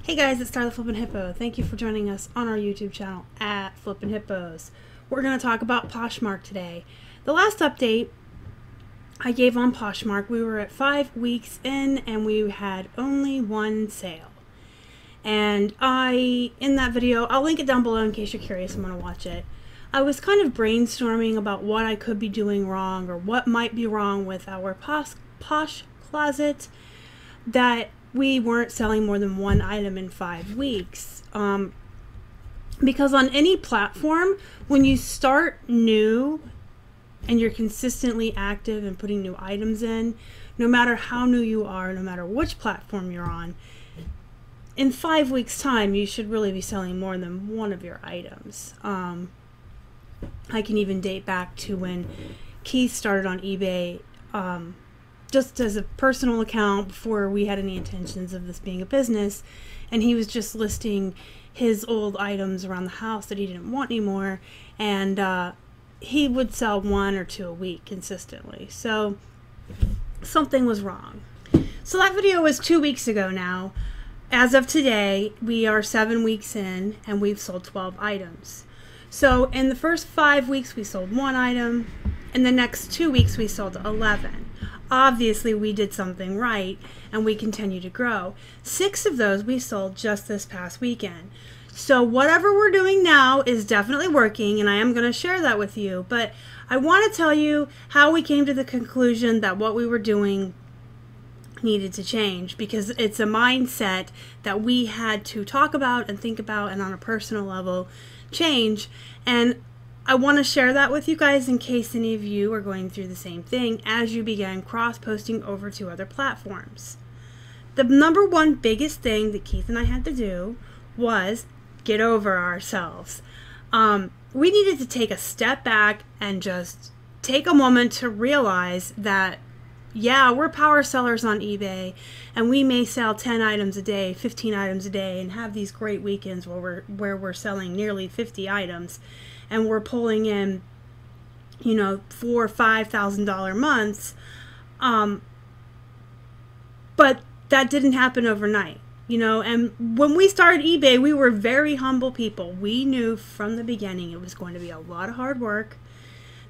Hey guys, it's Star the Flippin' Hippo. Thank you for joining us on our YouTube channel at Flippin' Hippos. We're going to talk about Poshmark today. The last update I gave on Poshmark, we were at 5 weeks in and we had only one sale. And in that video, I'll link it down below in case you're curious and want to watch it. I was kind of brainstorming about what I could be doing wrong or what might be wrong with our Posh Closet that we weren't selling more than one item in 5 weeks. Because on any platform, when you start new and you're consistently active and putting new items in, no matter how new you are, no matter which platform you're on, in 5 weeks time, you should really be selling more than one of your items. I can even date back to when Keith started on eBay, just as a personal account before we had any intentions of this being a business, and he was just listing his old items around the house that he didn't want anymore, and he would sell 1 or 2 a week consistently. So something was wrong. So that video was 2 weeks ago now. As of today, we are 7 weeks in and we've sold 12 items. So in the first 5 weeks we sold 1 item, in the next 2 weeks we sold 11. Obviously we did something right and we continue to grow. 6 of those we sold just this past weekend. So whatever we're doing now is definitely working, and I am going to share that with you, but I want to tell you how we came to the conclusion that what we were doing needed to change, because it's a mindset that we had to talk about and think about, and on a personal level change. And I want to share that with you guys in case any of you are going through the same thing as you begin cross-posting over to other platforms. The number one biggest thing that Keith and I had to do was get over ourselves. We needed to take a step back and just take a moment to realize that, yeah, we're power sellers on eBay, and we may sell 10 items a day, 15 items a day, and have these great weekends where we're selling nearly 50 items. And we're pulling in, you know, $4,000 or $5,000 months. But that didn't happen overnight, you know. And when we started eBay, we were very humble people. We knew from the beginning it was going to be a lot of hard work.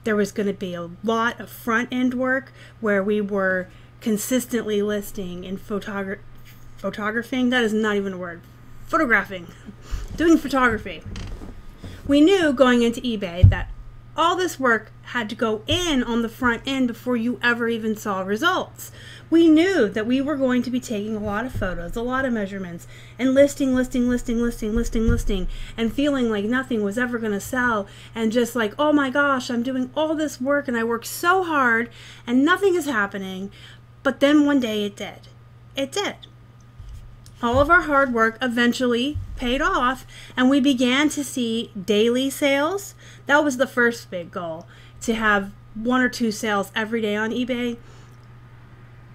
There was going to be a lot of front-end work where we were consistently listing and photographing. That is not even a word. Photographing. Doing photography. We knew going into eBay that all this work had to go in on the front end before you ever even saw results. We knew that we were going to be taking a lot of photos, a lot of measurements, and listing, and feeling like nothing was ever going to sell, and just like, oh my gosh, I'm doing all this work and I worked so hard and nothing is happening. But then one day it did. It did. All of our hard work eventually paid off, and we began to see daily sales. That was the first big goal, to have 1 or 2 sales every day on eBay.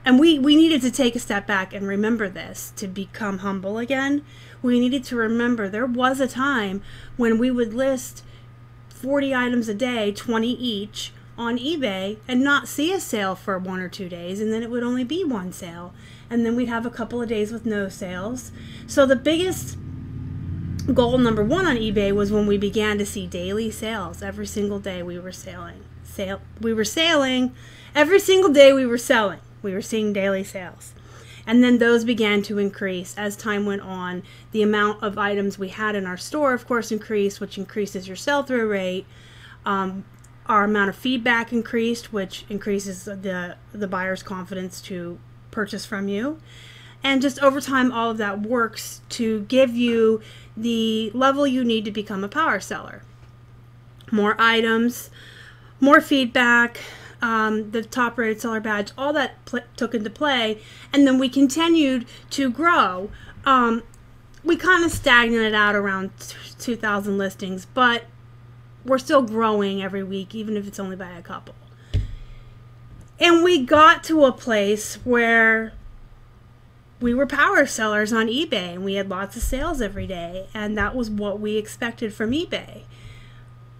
And we needed to take a step back and remember this to become humble again. We needed to remember there was a time when we would list 40 items a day, 20 each, on eBay and not see a sale for 1 or 2 days, and then it would only be 1 sale, and then we'd have a couple of days with no sales. So the biggest goal number 1 on eBay was when we began to see daily sales. Every single day we were sailing. Every single day we were selling. We were seeing daily sales. And then those began to increase as time went on. The amount of items we had in our store, of course, increased, which increases your sell-through rate. Our amount of feedback increased, which increases the buyer's confidence to purchase from you. And just over time, all of that works to give you the level you need to become a power seller. More items, more feedback, the top rated seller badge, all that took into play. And then we continued to grow. We kind of stagnated out around 2,000 listings, but we're still growing every week, even if it's only by a couple. And we got to a place where we were power sellers on eBay, and we had lots of sales every day, and that was what we expected from eBay.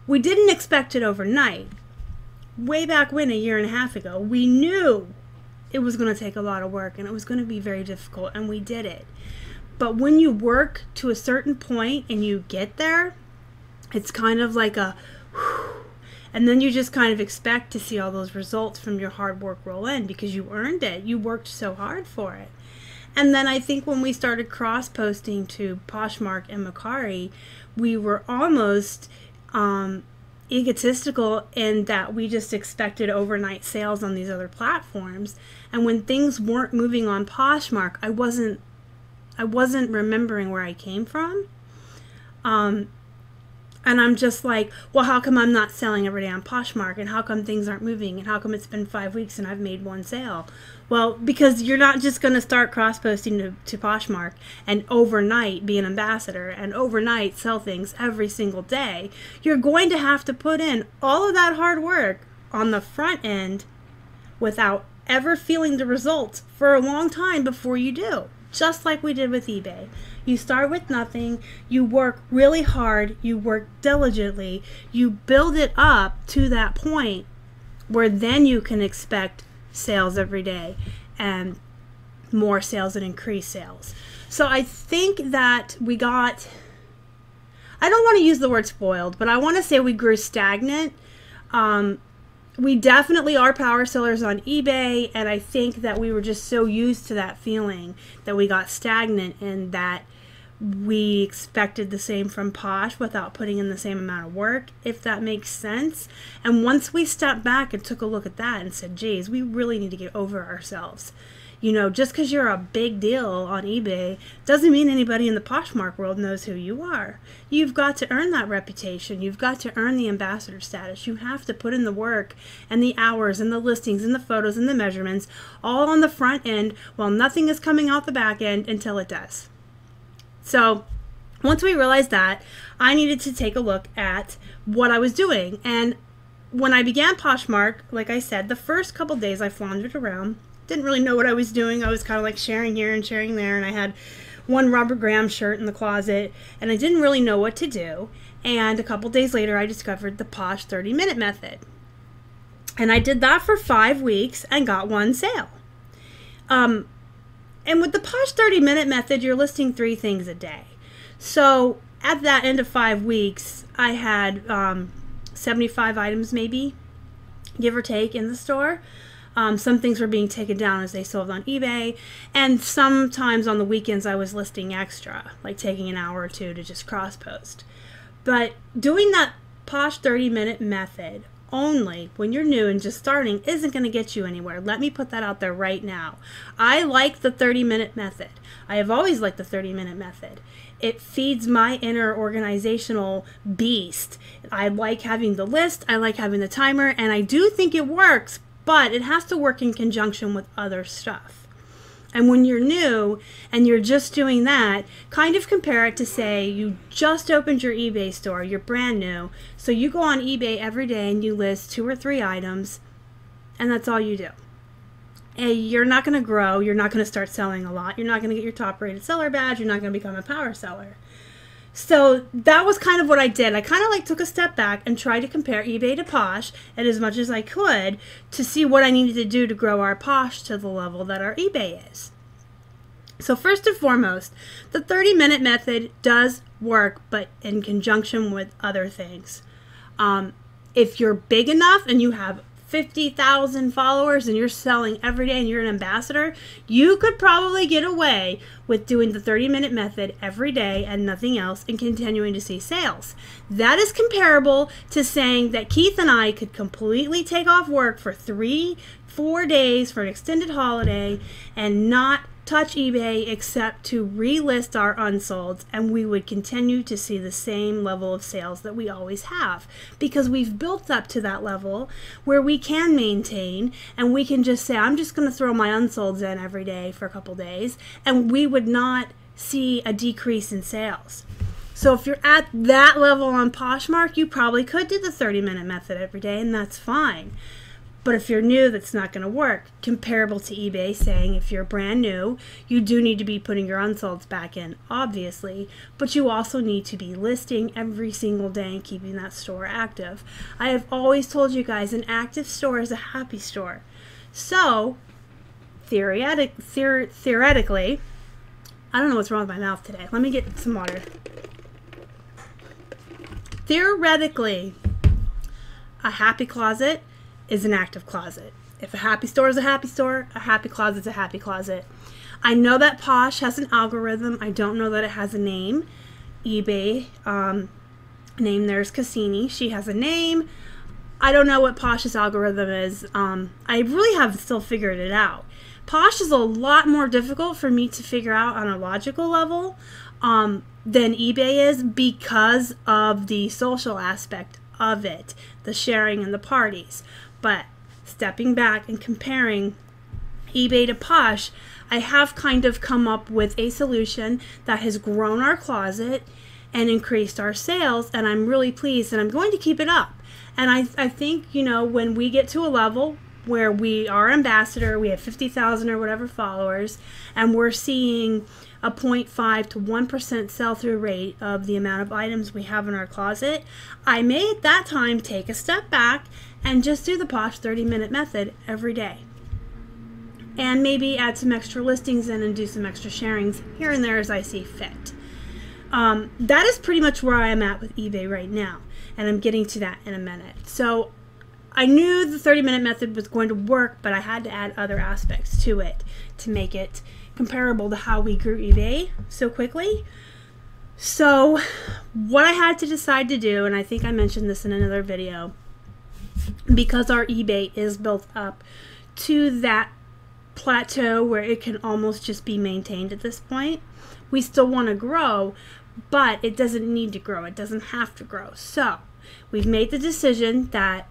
We didn't expect it overnight. Way back when, 1.5 years ago, we knew it was going to take a lot of work and it was going to be very difficult, and we did it. But when you work to a certain point and you get there, it's kind of like a whew, and then you just kind of expect to see all those results from your hard work roll in because you earned it. You worked so hard for it. And then I think when we started cross-posting to Poshmark and Mercari, we were almost egotistical in that we just expected overnight sales on these other platforms. And when things weren't moving on Poshmark, I wasn't remembering where I came from. And I'm just like, well, how come I'm not selling every day on Poshmark? And how come things aren't moving? And how come it's been 5 weeks and I've made one sale? Well, because you're not just going to start cross-posting to Poshmark and overnight be an ambassador and overnight sell things every single day. You're going to have to put in all of that hard work on the front end without ever feeling the results for a long time before you do. Just like we did with eBay. You start with nothing, you work really hard, you work diligently, you build it up to that point where then you can expect sales every day and more sales and increased sales. So I think that we got, I don't want to use the word spoiled, but I want to say we grew stagnant. We definitely are power sellers on eBay, and I think that we were just so used to that feeling that we got stagnant and that we expected the same from Posh without putting in the same amount of work, if that makes sense. And once we stepped back and took a look at that and said, geez, we really need to get over ourselves. You know, just because you're a big deal on eBay doesn't mean anybody in the Poshmark world knows who you are. You've got to earn that reputation. You've got to earn the ambassador status. You have to put in the work and the hours and the listings and the photos and the measurements all on the front end while nothing is coming out the back end until it does. So once we realized that, I needed to take a look at what I was doing. And when I began Poshmark, like I said, the first couple days I floundered around. Didn't really know what I was doing. I was kind of like sharing here and sharing there, and I had one Robert Graham shirt in the closet, and I didn't really know what to do. And a couple days later, I discovered the Posh 30-minute method. And I did that for 5 weeks and got one sale. And with the Posh 30-minute method, you're listing 3 things a day. So at that end of 5 weeks, I had 75 items maybe, give or take, in the store. Some things were being taken down as they sold on eBay, and sometimes on the weekends I was listing extra, like taking an hour or two to just cross-post. But doing that Posh 30-minute method only when you're new and just starting isn't going to get you anywhere. Let me put that out there right now. I like the 30-minute method. I have always liked the 30-minute method. It feeds my inner organizational beast. I like having the list, I like having the timer, and I do think it works, but it has to work in conjunction with other stuff. And when you're new and you're just doing that, kind of compare it to, say, you just opened your eBay store, you're brand new, so you go on eBay every day and you list 2 or 3 items, and that's all you do. And you're not going to grow, you're not going to start selling a lot, you're not going to get your top rated seller badge, you're not going to become a power seller. So that was kind of what I did. I kind of like took a step back and tried to compare eBay to Posh and as much as I could to see what I needed to do to grow our Posh to the level that our eBay is. So first and foremost, the 30-minute method does work, but in conjunction with other things. If you're big enough and you have 50,000 followers and you're selling every day and you're an ambassador, you could probably get away with doing the 30-minute method every day and nothing else and continuing to see sales. That is comparable to saying that Keith and I could completely take off work for 3-4 days for an extended holiday and not touch eBay except to relist our unsolds, and we would continue to see the same level of sales that we always have because we've built up to that level where we can maintain and we can just say, I'm just going to throw my unsolds in every day for a couple days, and we would not see a decrease in sales. So if you're at that level on Poshmark, you probably could do the 30-minute method every day, and that's fine. But if you're new, that's not going to work. Comparable to eBay, saying if you're brand new, you do need to be putting your unsolds back in, obviously, but you also need to be listing every single day and keeping that store active. I have always told you guys, an active store is a happy store. So, theoretically, I don't know what's wrong with my mouth today. Let me get some water. Theoretically, a happy closet is an active closet. If a happy store is a happy store, a happy closet is a happy closet. I know that Posh has an algorithm. I don't know that it has a name. eBay, name there's Cassini. She has a name. I don't know what Posh's algorithm is. I really have still figured it out. Posh is a lot more difficult for me to figure out on a logical level than eBay is because of the social aspect of it, the sharing and the parties. But stepping back and comparing eBay to Posh, I have kind of come up with a solution that has grown our closet and increased our sales, and I'm really pleased, and I'm going to keep it up. And I think, you know, when we get to a level where we are ambassador, we have 50,000 or whatever followers, and we're seeing a 0.5 to 1% sell-through rate of the amount of items we have in our closet, I may at that time take a step back and just do the Posh 30-minute method every day. And maybe add some extra listings in and do some extra sharings here and there as I see fit. That is pretty much where I am at with eBay right now, and I'm getting to that in a minute. So I knew the 30-minute method was going to work, but I had to add other aspects to it to make it comparable to how we grew eBay so quickly. So what I had to decide to do, and I think I mentioned this in another video, because our eBay is built up to that plateau where it can almost just be maintained at this point. We still want to grow, but it doesn't need to grow. It doesn't have to grow. So we've made the decision that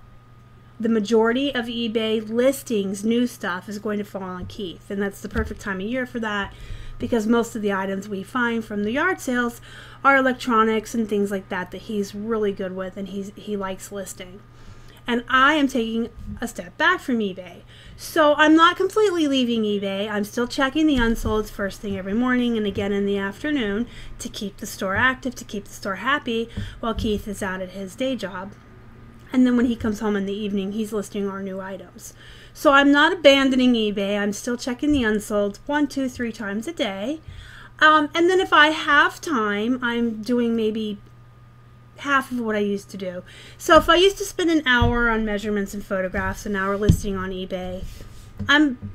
the majority of eBay listings, new stuff, is going to fall on Keith. And that's the perfect time of year for that, because most of the items we find from the yard sales are electronics and things like that that he's really good with and he likes listing. And I am taking a step back from eBay. So I'm not completely leaving eBay. I'm still checking the unsolds first thing every morning and again in the afternoon to keep the store active, to keep the store happy while Keith is out at his day job. And then when he comes home in the evening, he's listing our new items. So I'm not abandoning eBay. I'm still checking the unsolds 1, 2, 3 times a day. And then if I have time, I'm doing maybe half of what I used to do. So if I used to spend an hour on measurements and photographs, an hour listing on eBay, I'm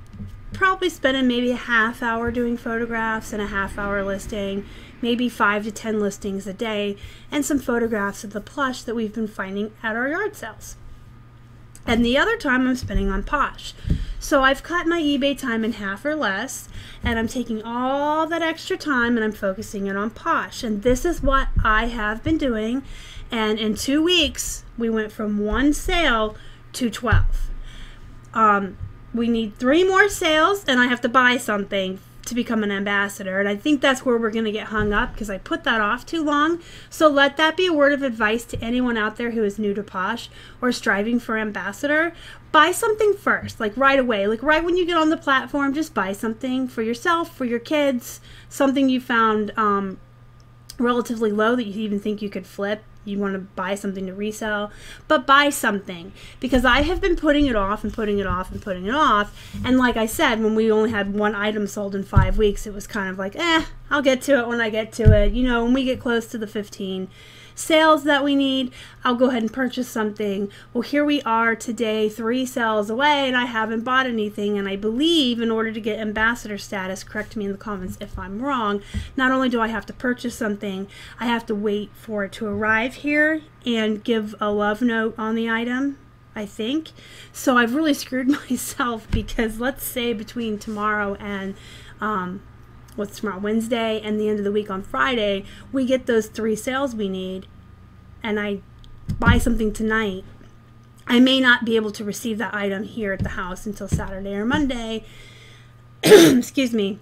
probably spending maybe a half hour doing photographs and a half hour listing, maybe 5 to 10 listings a day, and some photographs of the plush that we've been finding at our yard sales. And the other time I'm spending on Posh. So I've cut my eBay time in half or less, and I'm taking all that extra time and I'm focusing it on Posh. And this is what I have been doing. And in 2 weeks, we went from 1 sale to 12. We need 3 more sales, and I have to buy something to become an ambassador. And I think that's where we're going to get hung up because I put that off too long. So let that be a word of advice to anyone out there who is new to Posh or striving for ambassador. Buy something first, like right away. Like right when you get on the platform, just buy something for yourself, for your kids, something you found relatively low that you even think you could flip. You want to buy something to resell, but buy something, because I have been putting it off and putting it off and putting it off. And like I said, when we only had 1 item sold in 5 weeks, it was kind of like, I'll get to it when I get to it. You know, when we get close to the 15 sales that we need, I'll go ahead and purchase something. Well, here we are today, 3 sales away, and I haven't bought anything. And I believe in order to get ambassador status, correct me in the comments if I'm wrong, not only do I have to purchase something, I have to wait for it to arrive here and give a love note on the item, I think. So I've really screwed myself, because let's say between tomorrow and what's tomorrow, Wednesday, and the end of the week on Friday, we get those 3 sales we need, and I buy something tonight, I may not be able to receive that item here at the house until Saturday or Monday, excuse me,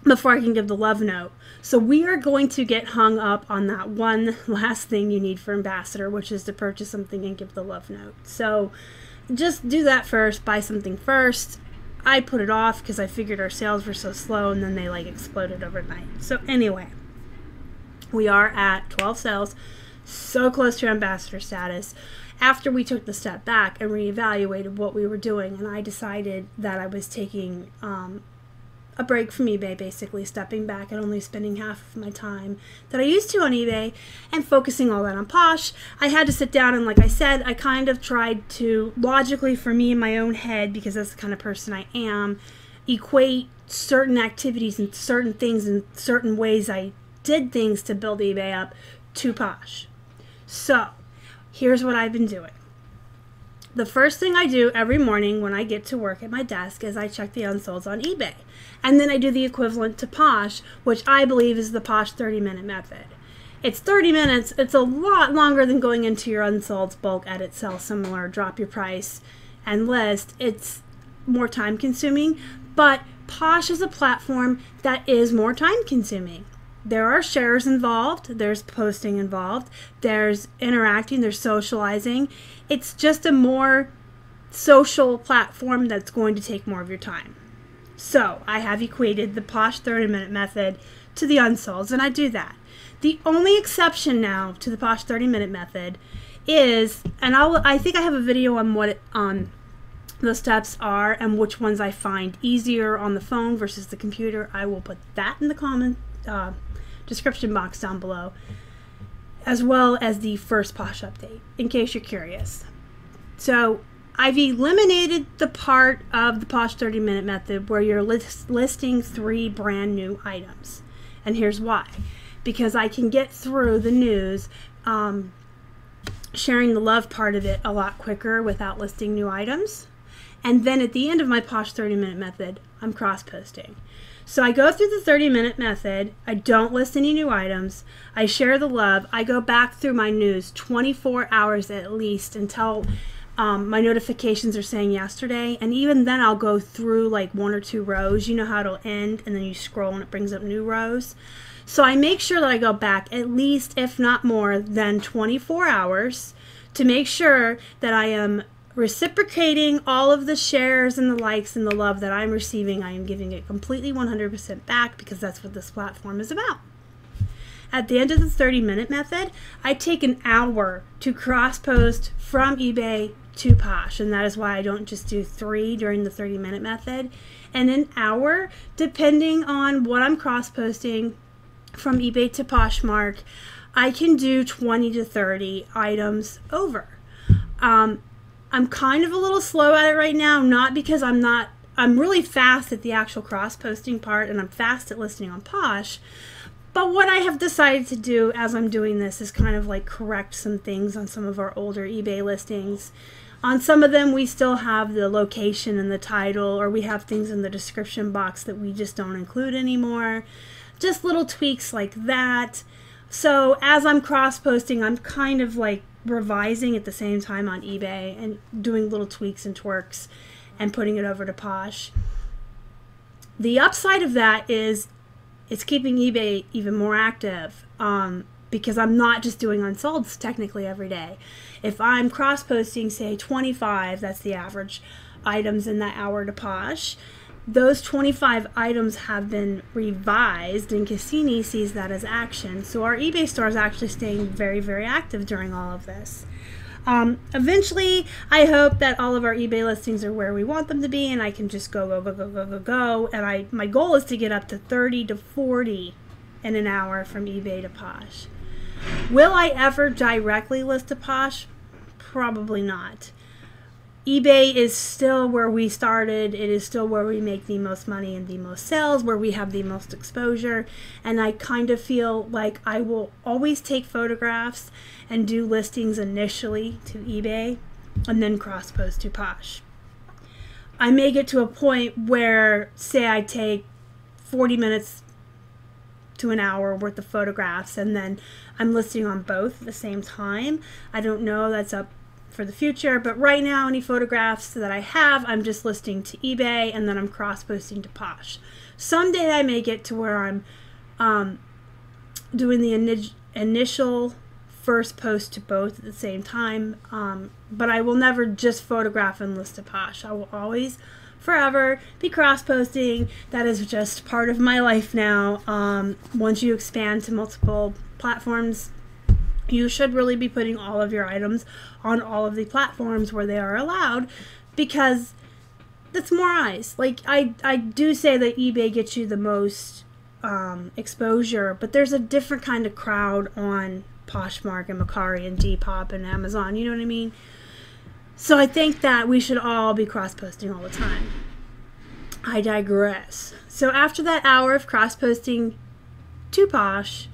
before I can give the love note. So we are going to get hung up on that one last thing you need for ambassador, which is to purchase something and give the love note. So just do that first, buy something first. I put it off because I figured our sales were so slow, and then they like exploded overnight. So anyway, we are at 12 sales, so close to ambassador status. After we took the step back and reevaluated what we were doing, and I decided that I was taking a break from eBay, basically stepping back and only spending half of my time that I used to on eBay and focusing all that on Posh. I had to sit down and, like I said, I kind of tried to logically, for me in my own head, because that's the kind of person I am, equate certain activities and certain things and certain ways I did things to build eBay up to Posh. So here's what I've been doing. The first thing I do every morning when I get to work at my desk is I check the unsolds on eBay. And then I do the equivalent to Posh, which I believe is the Posh 30-minute method. It's 30 minutes. It's a lot longer than going into your unsolds, bulk, edit, sell, similar, drop your price, and list. It's more time consuming, but Posh is a platform that is more time consuming. There are shares involved, there's posting involved, there's interacting, there's socializing. It's just a more social platform that's going to take more of your time. So I have equated the Posh 30-minute method to the unsolds, and I do that. The only exception now to the Posh 30-minute method is, and I think I have a video on what the steps are and which ones I find easier on the phone versus the computer. I will put that in the comment description box down below, as well as the first Posh update, in case you're curious. So I've eliminated the part of the Posh 30-minute method where you're listing 3 brand new items. And here's why. Because I can get through the news, sharing the love part of it a lot quicker without listing new items. And then at the end of my Posh 30-minute method, I'm cross-posting. So I go through the 30-minute method, I don't list any new items, I share the love, I go back through my news 24 hours at least until my notifications are saying yesterday, and even then I'll go through like 1 or 2 rows. You know how it'll end, and then you scroll and it brings up new rows. So I make sure that I go back at least, if not more than 24 hours to make sure that I am reciprocating all of the shares and the likes and the love that I'm receiving. I am giving it completely 100% back, because that's what this platform is about. At the end of the 30-minute method, I take an hour to cross-post from eBay to Posh, and that is why I don't just do 3 during the 30-minute method. And an hour, depending on what I'm cross-posting from eBay to Poshmark, I can do 20 to 30 items over. I'm kind of a little slow at it right now, not because I'm really fast at the actual cross-posting part, and I'm fast at listing on Posh. But what I have decided to do as I'm doing this is kind of like correct some things on some of our older eBay listings. On some of them, we still have the location and the title, or we have things in the description box that we just don't include anymore. Just little tweaks like that. So as I'm cross-posting, I'm kind of like revising at the same time on eBay and doing little tweaks and twerks and putting it over to Posh. The upside of that is it's keeping eBay even more active, because I'm not just doing unsolds technically every day. If I'm cross-posting, say 25, that's the average items in that hour to Posh, those 25 items have been revised, and Cassini sees that as action. So our eBay store is actually staying very, very active during all of this. Eventually, I hope that all of our eBay listings are where we want them to be, and I can just go. And my goal is to get up to 30 to 40 in an hour from eBay to Posh. Will I ever directly list to Posh? Probably not. eBay is still where we started. It is still where we make the most money and the most sales, where we have the most exposure. And I kind of feel like I will always take photographs and do listings initially to eBay and then cross-post to Posh. I may get to a point where, say I take 40 minutes to an hour worth of photographs and then I'm listing on both at the same time. I don't know, that's up for the future, but right now any photographs that I have, I'm just listing to eBay and then I'm cross-posting to Posh. Someday I may get to where I'm doing the initial first post to both at the same time, but I will never just photograph and list to Posh. I will always, forever, be cross-posting. That is just part of my life now. Once you expand to multiple platforms, you should really be putting all of your items on all of the platforms where they are allowed, because that's more eyes. Like, I do say that eBay gets you the most exposure, but there's a different kind of crowd on Poshmark and Mercari and Depop and Amazon, you know what I mean? So I think that we should all be cross-posting all the time. I digress. So after that hour of cross-posting to Posh,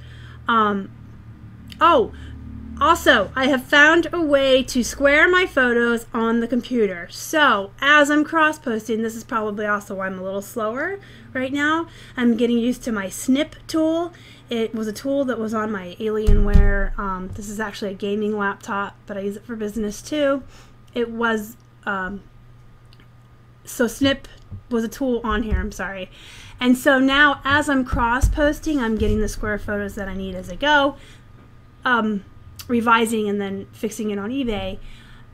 also, I have found a way to square my photos on the computer. So, as I'm cross-posting, this is probably also why I'm a little slower right now. I'm getting used to my snip tool. It was a tool that was on my Alienware. This is actually a gaming laptop, but I use it for business too. It was, so snip was a tool on here, I'm sorry. And so now, as I'm cross-posting, I'm getting the square photos that I need as I go. Revising and then fixing it on eBay.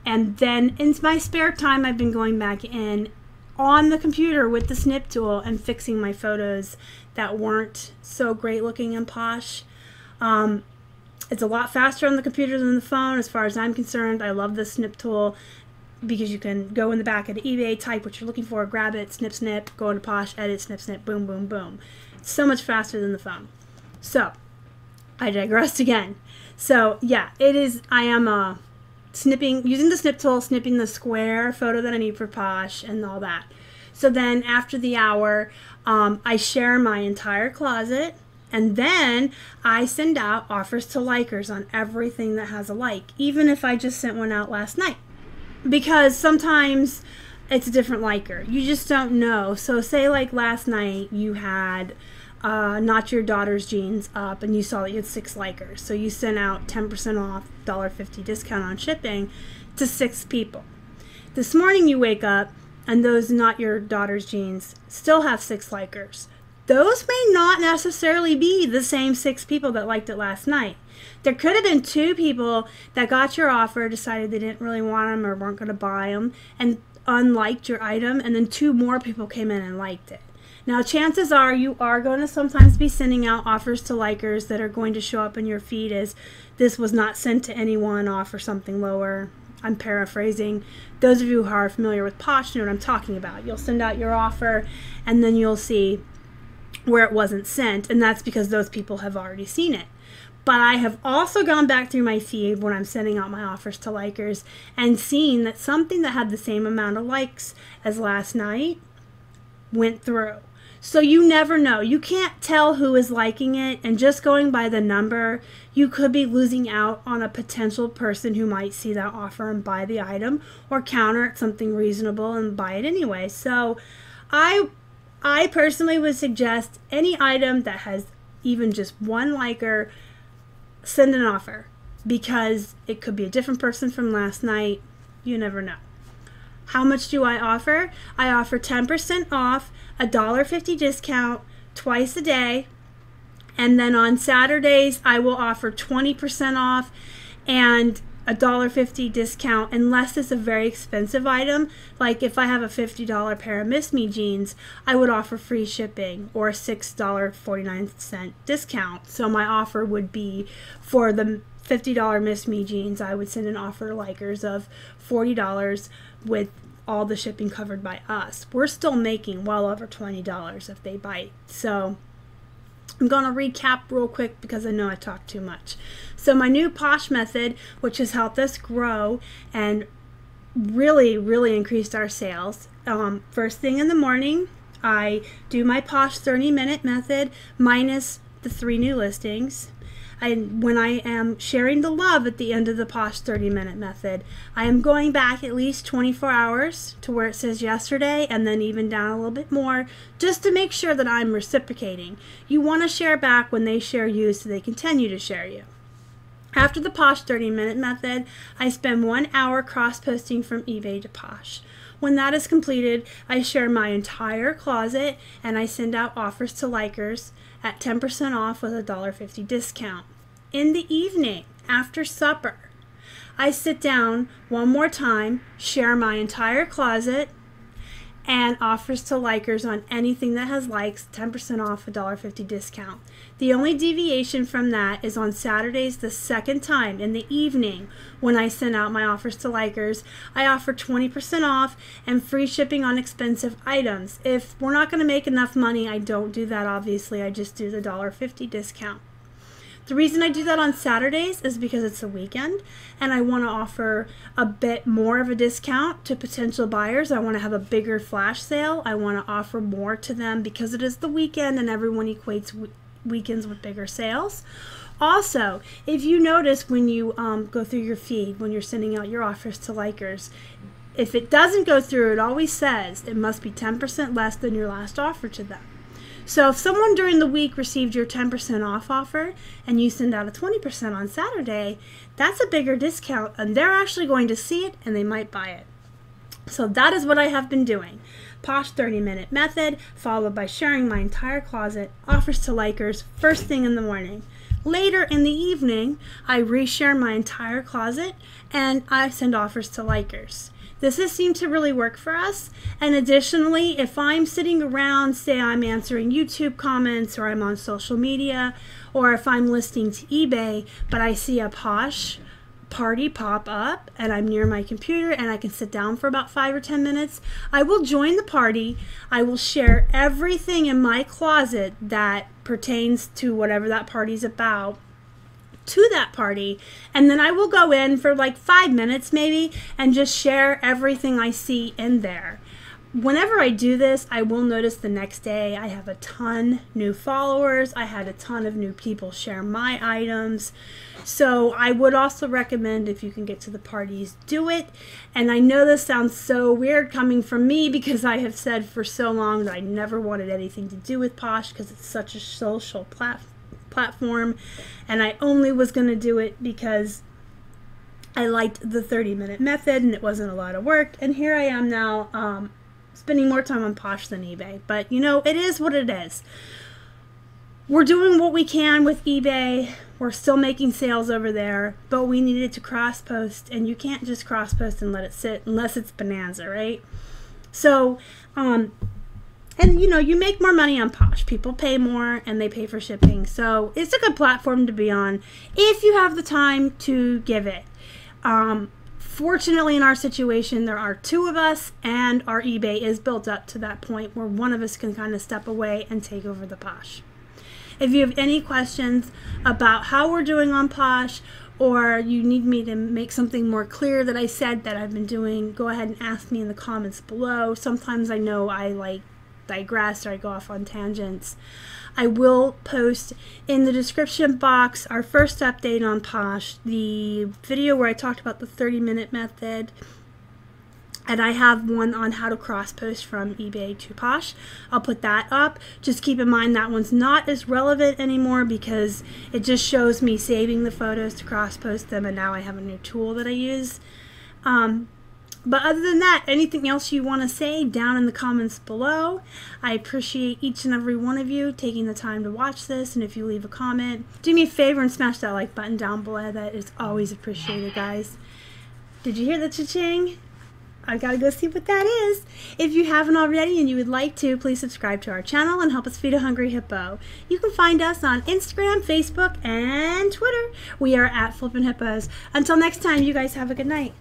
And then in my spare time, I've been going back in on the computer with the snip tool and fixing my photos that weren't so great looking in Posh. It's a lot faster on the computer than the phone as far as I'm concerned. I love the snip tool because you can go in the back of eBay, type what you're looking for, grab it, snip, snip, go into Posh, edit, snip, snip, boom, boom, boom. It's so much faster than the phone. So, I digressed again. So yeah, I am using the snip tool, snipping the square photo that I need for Posh and all that. So then after the hour, I share my entire closet, and then I send out offers to likers on everything that has a like, even if I just sent one out last night. Because sometimes it's a different liker. You just don't know. So say like last night you had Not Your Daughter's Jeans up and you saw that you had 6 likers. So you sent out 10% off, $1.50 discount on shipping to 6 people. This morning you wake up and those Not Your Daughter's Jeans still have 6 likers. Those may not necessarily be the same 6 people that liked it last night. There could have been 2 people that got your offer, decided they didn't really want them or weren't going to buy them, and unliked your item, and then 2 more people came in and liked it. Now, chances are you are going to sometimes be sending out offers to likers that are going to show up in your feed as this was not sent to anyone, offer something lower. I'm paraphrasing. Those of you who are familiar with Posh know what I'm talking about. You'll send out your offer and then you'll see where it wasn't sent, and that's because those people have already seen it. But I have also gone back through my feed when I'm sending out my offers to likers and seen that something that had the same amount of likes as last night went through. So you never know. You can't tell who is liking it, and just going by the number, you could be losing out on a potential person who might see that offer and buy the item, or counter at something reasonable and buy it anyway. So I personally would suggest any item that has even just 1 liker, send an offer, because it could be a different person from last night. You never know. How much do I offer? I offer 10% off, a $1.50 discount twice a day, and then on Saturdays I will offer 20% off and a $1.50 discount unless it's a very expensive item. Like if I have a $50 pair of Miss Me jeans, I would offer free shipping or a $6.49 discount. So my offer would be for the $50 Miss Me jeans, I would send an offer to likers of $40 with all the shipping covered by us. We're still making well over $20 if they bite. So I'm going to recap real quick because I know I talked too much. So my new Posh method, which has helped us grow and really increased our sales. First thing in the morning, I do my Posh 30-minute method minus the 3 new listings. When I am sharing the love at the end of the Posh 30-minute method, I am going back at least 24 hours to where it says yesterday and then even down a little bit more just to make sure that I'm reciprocating. You want to share back when they share you so they continue to share you. After the Posh 30-minute method, I spend 1 hour cross-posting from eBay to Posh. When that is completed, I share my entire closet and I send out offers to likers at 10% off with a $1.50 discount. In the evening, after supper, I sit down one more time, share my entire closet, and offers to likers on anything that has likes, 10% off, $1.50 discount. The only deviation from that is on Saturdays, the second time in the evening when I send out my offers to likers, I offer 20% off and free shipping on expensive items. If we're not going to make enough money, I don't do that, obviously. I just do the $1.50 discount. The reason I do that on Saturdays is because it's the weekend and I want to offer a bit more of a discount to potential buyers. I want to have a bigger flash sale. I want to offer more to them because it is the weekend and everyone equates weekends with bigger sales. Also, if you notice when you go through your feed, when you're sending out your offers to likers, if it doesn't go through, it always says it must be 10% less than your last offer to them. So if someone during the week received your 10% off offer and you send out a 20% on Saturday, that's a bigger discount and they're actually going to see it and they might buy it. So that is what I have been doing. Posh 30-minute method, followed by sharing my entire closet, offers to likers first thing in the morning. Later in the evening, I reshare my entire closet and I send offers to likers. This has seemed to really work for us. And additionally, if I'm sitting around, say I'm answering YouTube comments or I'm on social media, or if I'm listening to eBay, but I see a Posh party pop up and I'm near my computer and I can sit down for about 5 or 10 minutes, I will join the party. I will share everything in my closet that pertains to whatever that party's about to that party, and then I will go in for like 5 minutes maybe and just share everything I see in there. Whenever I do this, I will notice the next day I have a ton new followers. I had a ton of new people share my items. So I would also recommend, if you can get to the parties, do it. And I know this sounds so weird coming from me because I have said for so long that I never wanted anything to do with Posh because it's such a social platform, and I only was going to do it because I liked the 30-minute method and it wasn't a lot of work. And here I am now spending more time on Posh than eBay. But you know, it is what it is. We're doing what we can with eBay. We're still making sales over there, but we needed to cross-post, and you can't just cross-post and let it sit unless it's bonanza, right? So, and you know, you make more money on Posh. People pay more and they pay for shipping. So it's a good platform to be on if you have the time to give it. Fortunately, in our situation, there are 2 of us and our eBay is built up to that point where one of us can kind of step away and take over the Posh. If you have any questions about how we're doing on Posh, or you need me to make something more clear that I said that I've been doing, go ahead and ask me in the comments below. Sometimes I know I digress or I go off on tangents. I will post in the description box our first update on Posh, the video where I talked about the 30-minute method, and I have one on how to cross-post from eBay to Posh. I'll put that up. Just keep in mind that one's not as relevant anymore because it just shows me saving the photos to cross-post them, and now I have a new tool that I use. But other than that, anything else you want to say, down in the comments below. I appreciate each and every one of you taking the time to watch this, and if you leave a comment, do me a favor and smash that like button down below. That is always appreciated, guys. Did you hear the cha-ching? I gotta go see what that is. If you haven't already and you would like to, please subscribe to our channel and help us feed a hungry hippo. You can find us on Instagram, Facebook, and Twitter. We are at Flippin' Hippos. Until next time, you guys have a good night.